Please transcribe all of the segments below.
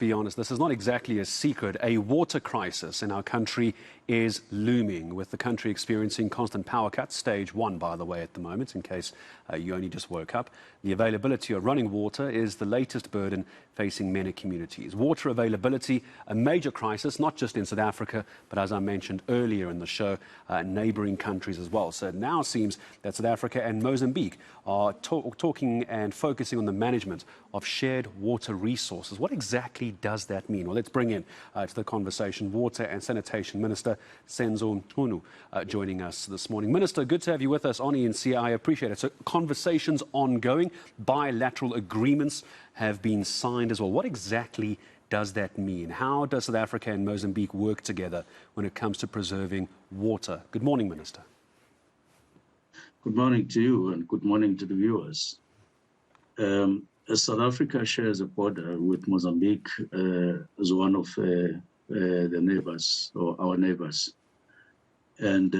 Be honest, this is not exactly a secret. A water crisis in our country is looming, with the country experiencing constant power cuts, stage 1, by the way, at the moment, in case you only just woke up. The availability of running water is the latest burden facing many communities. Water availability, a major crisis, not just in South Africa, but as I mentioned earlier in the show, neighbouring countries as well. So it now seems that South Africa and Mozambique are talking and focusing on the management of shared water resources. What exactly does that mean? Well, let's bring in to the conversation Water and Sanitation Minister Senzo Mchunu joining us this morning. Minister, good to have you with us on ENC. I appreciate it. So conversations ongoing, bilateral agreements have been signed as well. What exactly does that mean? How does South Africa and Mozambique work together when it comes to preserving water? Good morning, Minister. Good morning to you and good morning to the viewers. South Africa shares a border with Mozambique as one of the neighbors, or our neighbors. And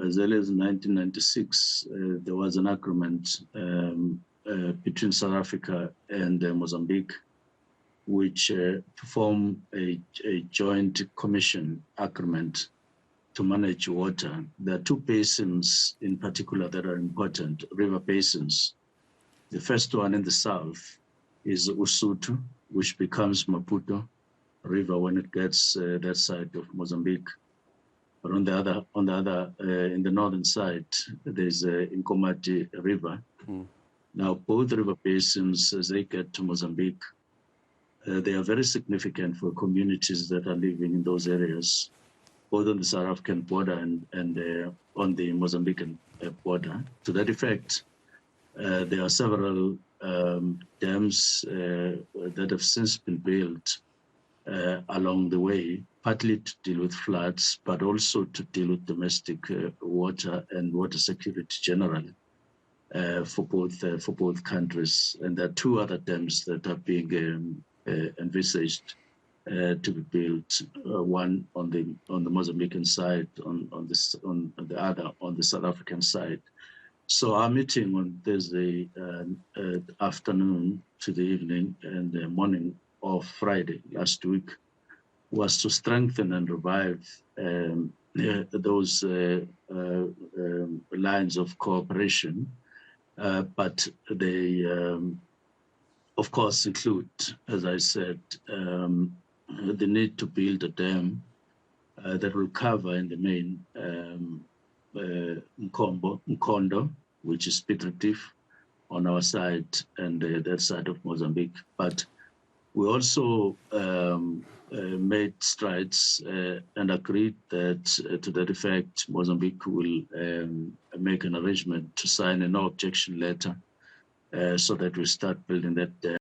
as early as 1996, there was an agreement between South Africa and Mozambique, which form a joint commission agreement to manage water. There are two basins in particular that are important, river basins. The first one in the south is Usutu, which becomes Maputo River when it gets that side of Mozambique. But in the northern side, there's Inkomati River. Now, both river basins, as they get to Mozambique, they are very significant for communities that are living in those areas, both on the South African border and on the Mozambican border. To that effect, there are several dams that have since been built along the way, partly to deal with floods, but also to deal with domestic water and water security generally for both countries. And there are two other dams that are being envisaged to be built, one on the Mozambican side, on the other on the South African side. So our meeting on Thursday afternoon to the evening and the morning of Friday last week was to strengthen and revive those lines of cooperation, but they, of course, include, as I said, the need to build a dam that will cover in the main Mkondo, which is Pitritif on our side and that side of Mozambique. But we also made strides and agreed that to that effect, Mozambique will make an arrangement to sign a no objection letter so that we start building that dam.